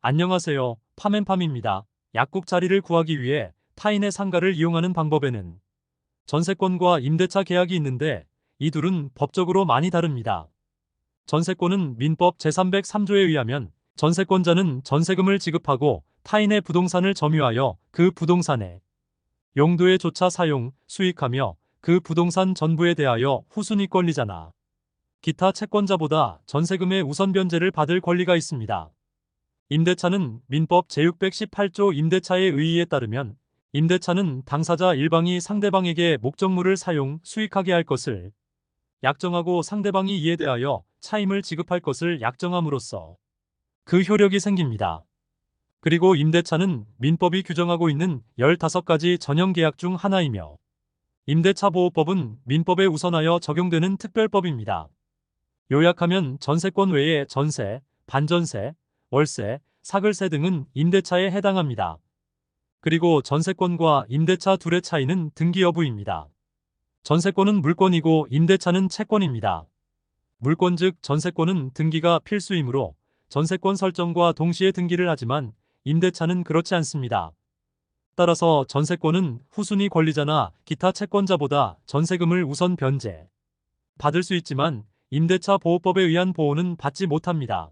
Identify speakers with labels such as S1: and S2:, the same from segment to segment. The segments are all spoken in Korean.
S1: 안녕하세요. 팜앤팜입니다. 약국 자리를 구하기 위해 타인의 상가를 이용하는 방법에는 전세권과 임대차 계약이 있는데 이 둘은 법적으로 많이 다릅니다. 전세권은 민법 제303조에 의하면 전세권자는 전세금을 지급하고 타인의 부동산을 점유하여 그 부동산의 용도에 조차 사용, 수익하며 그 부동산 전부에 대하여 후순위 권리자나 기타 채권자보다 전세금의 우선 변제를 받을 권리가 있습니다. 임대차는 민법 제618조 임대차의 의의에 따르면 임대차는 당사자 일방이 상대방에게 목적물을 사용, 수익하게 할 것을 약정하고 상대방이 이에 대하여 차임을 지급할 것을 약정함으로써 그 효력이 생깁니다. 그리고 임대차는 민법이 규정하고 있는 15가지 전형계약 중 하나이며 임대차보호법은 민법에 우선하여 적용되는 특별법입니다. 요약하면 전세권 외에 전세, 반전세, 월세, 사글세 등은 임대차에 해당합니다. 그리고 전세권과 임대차 둘의 차이는 등기 여부입니다. 전세권은 물권이고 임대차는 채권입니다. 물권 즉 전세권은 등기가 필수이므로 전세권 설정과 동시에 등기를 하지만 임대차는 그렇지 않습니다. 따라서 전세권은 후순위 권리자나 기타 채권자보다 전세금을 우선 변제 받을 수 있지만 임대차 보호법에 의한 보호는 받지 못합니다.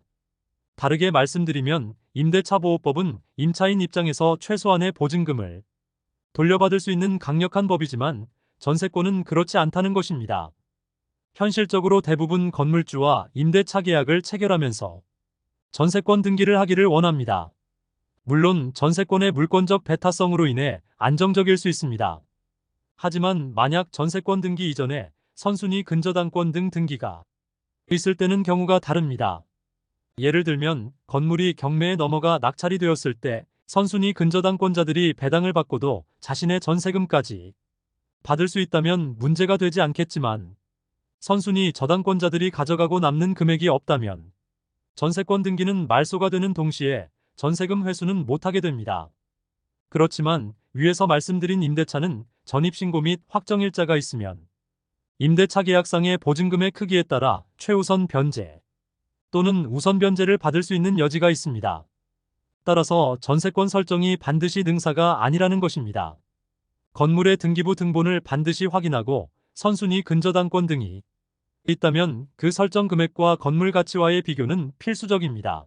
S1: 다르게 말씀드리면 임대차 보호법은 임차인 입장에서 최소한의 보증금을 돌려받을 수 있는 강력한 법이지만 전세권은 그렇지 않다는 것입니다. 현실적으로 대부분 건물주와 임대차 계약을 체결하면서 전세권 등기를 하기를 원합니다. 물론 전세권의 물권적 배타성으로 인해 안정적일 수 있습니다. 하지만 만약 전세권 등기 이전에 선순위 근저당권 등 등기가 있을 때는 경우가 다릅니다. 예를 들면 건물이 경매에 넘어가 낙찰이 되었을 때 선순위 근저당권자들이 배당을 받고도 자신의 전세금까지 받을 수 있다면 문제가 되지 않겠지만 선순위 저당권자들이 가져가고 남는 금액이 없다면 전세권 등기는 말소가 되는 동시에 전세금 회수는 못하게 됩니다. 그렇지만 위에서 말씀드린 임대차는 전입신고 및 확정일자가 있으면 임대차 계약상의 보증금의 크기에 따라 최우선 변제 또는 우선 변제를 받을 수 있는 여지가 있습니다. 따라서 전세권 설정이 반드시 능사가 아니라는 것입니다. 건물의 등기부 등본을 반드시 확인하고 선순위 근저당권 등이 있다면 그 설정 금액과 건물 가치와의 비교는 필수적입니다.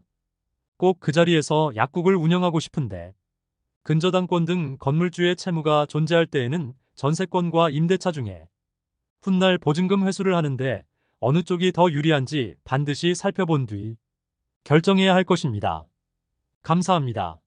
S1: 꼭 그 자리에서 약국을 운영하고 싶은데 근저당권 등 건물주의 채무가 존재할 때에는 전세권과 임대차 중에 훗날 보증금 회수를 하는데 어느 쪽이 더 유리한지 반드시 살펴본 뒤 결정해야 할 것입니다. 감사합니다.